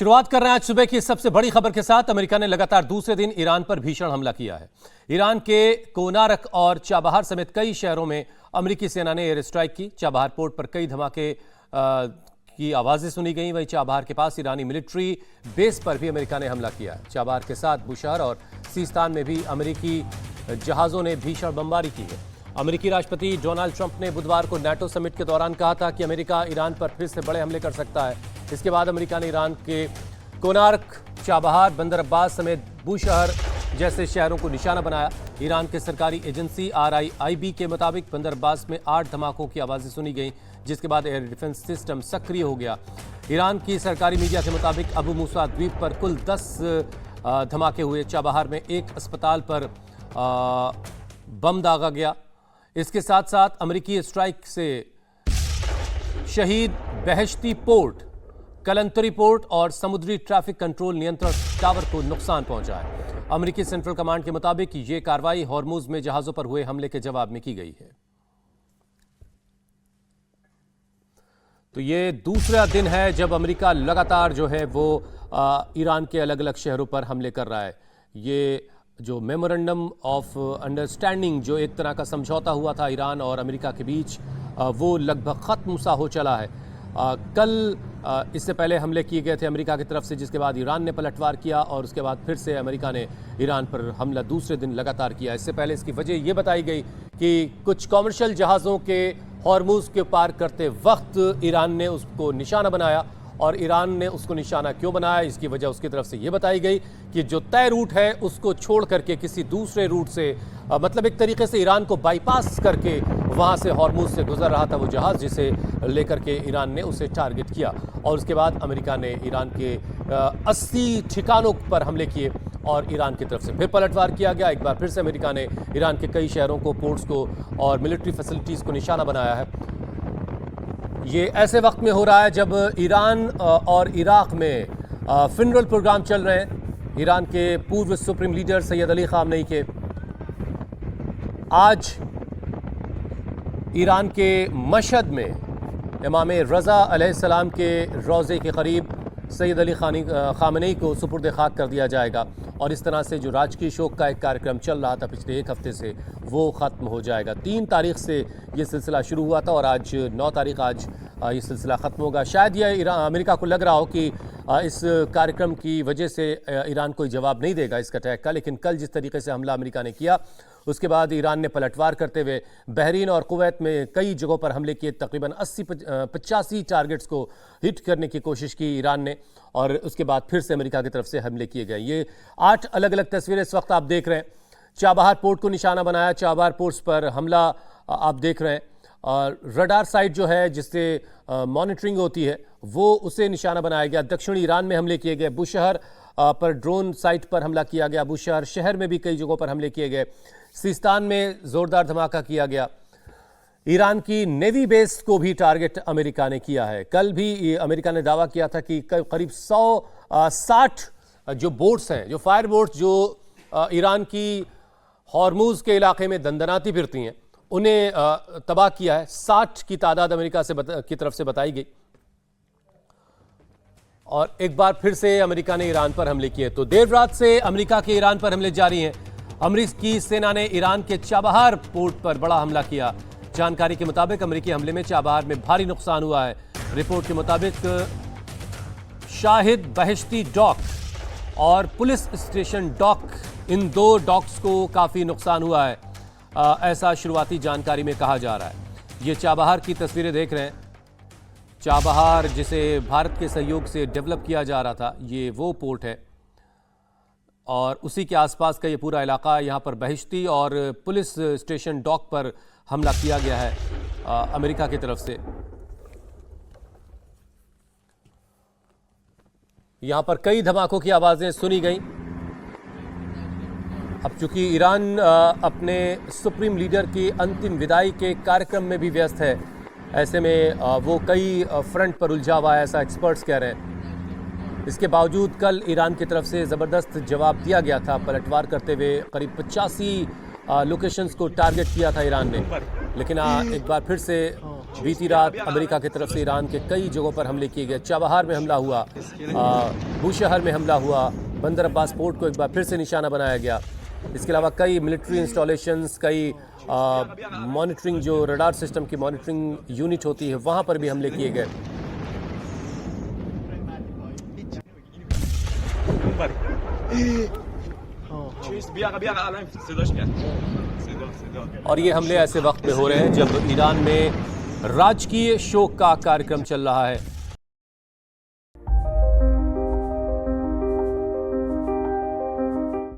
शुरुआत कर रहे हैं आज सुबह की सबसे बड़ी खबर के साथ। अमेरिका ने लगातार दूसरे दिन ईरान पर भीषण हमला किया है। ईरान के कोनारक और चाबहार समेत कई शहरों में अमेरिकी सेना ने एयर स्ट्राइक की। चाबहार पोर्ट पर कई धमाके की आवाजें सुनी गई। वहीं चाबहार के पास ईरानी मिलिट्री बेस पर भी अमेरिका ने हमला किया है। चाबहार के साथ बुशहर और सीस्तान में भी अमेरिकी जहाजों ने भीषण बमबारी की है। अमेरिकी राष्ट्रपति डोनाल्ड ट्रंप ने बुधवार को नाटो समिट के दौरान कहा था कि अमेरिका ईरान पर फिर से बड़े हमले कर सकता है। इसके बाद अमेरिका ने ईरान के कोनार्क, चाबहार, बंदर अब्बास समेत बुशहर जैसे शहरों को निशाना बनाया। ईरान के सरकारी एजेंसी RIIB के मुताबिक बंदर अब्बास में 8 धमाकों की आवाजें सुनी गई, जिसके बाद एयर डिफेंस सिस्टम सक्रिय हो गया। ईरान की सरकारी मीडिया के मुताबिक अबू मूसा द्वीप पर कुल 10 धमाके हुए। चाबहार में एक अस्पताल पर बम दागा गया। इसके साथ साथ अमेरिकी स्ट्राइक से शहीद बहश्ती पोर्ट, कलंतरी पोर्ट और समुद्री ट्रैफिक कंट्रोल नियंत्रण टावर को नुकसान पहुंचा है। अमेरिकी सेंट्रल कमांड के मुताबिक यह कार्रवाई हॉर्मुज में जहाजों पर हुए हमले के जवाब में की गई है। तो ये दूसरा दिन है जब अमेरिका लगातार जो है वो ईरान के अलग अलग शहरों पर हमले कर रहा है। ये जो मेमोरेंडम ऑफ अंडरस्टैंडिंग, जो एक तरह का समझौता हुआ था ईरान और अमेरिका के बीच, वो लगभग खत्म सा हो चला है। कल इससे पहले हमले किए गए थे अमेरिका की तरफ से, जिसके बाद ईरान ने पलटवार किया और उसके बाद फिर से अमेरिका ने ईरान पर हमला दूसरे दिन लगातार किया। इससे पहले इसकी वजह ये बताई गई कि कुछ कॉमर्शियल जहाज़ों के हॉर्मुज के पार करते वक्त ईरान ने उसको निशाना बनाया। और ईरान ने उसको निशाना क्यों बनाया, इसकी वजह उसकी तरफ से ये बताई गई कि जो तय रूट है उसको छोड़ करके किसी दूसरे रूट से, मतलब एक तरीके से ईरान को बाईपास करके वहाँ से हॉर्मुज से गुजर रहा था वो जहाज़, जिसे लेकर के ईरान ने उसे टारगेट किया। और उसके बाद अमेरिका ने ईरान के 80 ठिकानों पर हमले किए और ईरान की तरफ से फिर पलटवार किया गया। एक बार फिर से अमेरिका ने ईरान के कई शहरों को, पोर्ट्स को और मिलिट्री फैसिलिटीज़ को निशाना बनाया है। ये ऐसे वक्त में हो रहा है जब ईरान और इराक में फिनरल प्रोग्राम चल रहे हैं। ईरान के पूर्व supreme leader Syed Ali Khamenei के आज ईरान के मशहद में इमाम रज़ा अलैहिस्सलाम के रोज़े के करीब सैयद अली खामनेई को सुपुर्द खाक कर दिया जाएगा। और इस तरह से जो राजकीय शोक का एक कार्यक्रम चल रहा था पिछले एक हफ्ते से, वो ख़त्म हो जाएगा। 3 तारीख से ये सिलसिला शुरू हुआ था और आज 9 तारीख, आज ये सिलसिला ख़त्म होगा। शायद ये अमेरिका को लग रहा हो कि इस कार्यक्रम की वजह से ईरान कोई जवाब नहीं देगा इसका अटैक का, लेकिन कल जिस तरीके से हमला अमेरिका ने किया, उसके बाद ईरान ने पलटवार करते हुए बहरीन और कुवैत में कई जगहों पर हमले किए। तकरीबन 85 टारगेट्स को हिट करने की कोशिश की ईरान ने और उसके बाद फिर से अमेरिका की तरफ से हमले किए गए। ये 8 अलग अलग तस्वीरें इस वक्त आप देख रहे हैं। चाबहार पोर्ट को निशाना बनाया, चाबहार पोर्ट्स पर हमला आप देख रहे हैं। और रडार साइट जो है जिससे मॉनिटरिंग होती है, वो उसे निशाना बनाया गया। दक्षिणी ईरान में हमले किए गए। बुशहर पर ड्रोन साइट पर हमला किया गया। बुशहर शहर में भी कई जगहों पर हमले किए गए। सीस्तान में जोरदार धमाका किया गया। ईरान की नेवी बेस को भी टारगेट अमेरिका ने किया है। कल भी अमेरिका ने दावा किया था कि करीब 160 जो बोट्स हैं, जो फायर बोट्स जो ईरान की हॉर्मुज के इलाके में दंदनाती फिरती हैं, उन्हें तबाह किया है। 60 की तादाद अमेरिका की तरफ से बताई गई। और एक बार फिर से अमेरिका ने ईरान पर हमले किए। तो देर रात से अमेरिका के ईरान पर हमले जारी हैं। अमेरिकी सेना ने ईरान के चाबहार पोर्ट पर बड़ा हमला किया। जानकारी के मुताबिक अमेरिकी हमले में चाबहार में भारी नुकसान हुआ है। रिपोर्ट के मुताबिक शाहिद बहश्ती डॉक और पुलिस स्टेशन डॉक, इन 2 डॉक्स को काफ़ी नुकसान हुआ है, ऐसा शुरुआती जानकारी में कहा जा रहा है। ये चाबहार की तस्वीरें देख रहे हैं। चाबहार जिसे भारत के सहयोग से डेवलप किया जा रहा था, ये वो पोर्ट है और उसी के आसपास का ये पूरा इलाका। यहाँ पर बहिश्ती और पुलिस स्टेशन डॉक पर हमला किया गया है अमेरिका की तरफ से। यहाँ पर कई धमाकों की आवाज़ें सुनी गई। अब चूंकि ईरान अपने सुप्रीम लीडर की अंतिम विदाई के कार्यक्रम में भी व्यस्त है, ऐसे में वो कई फ्रंट पर उलझा हुआ है, ऐसा एक्सपर्ट्स कह रहे हैं। इसके बावजूद कल ईरान की तरफ से ज़बरदस्त जवाब दिया गया था। पलटवार करते हुए करीब 85 लोकेशंस को टारगेट किया था ईरान ने, लेकिन एक बार फिर से बीती रात अमेरिका की तरफ से ईरान के कई जगहों पर हमले किए गए। चाबहार में हमला हुआ, बूशहर में हमला हुआ, बंदर अब्बास पोर्ट को एक बार फिर से निशाना बनाया गया। इसके अलावा कई मिलिट्री इंस्टॉलेशंस, कई मॉनिटरिंग जो रडार सिस्टम की मॉनिटरिंग यूनिट होती है वहाँ पर भी हमले किए गए। और ये हमले ऐसे वक्त पे हो रहे हैं जब ईरान में राजकीय शोक का कार्यक्रम चल रहा है।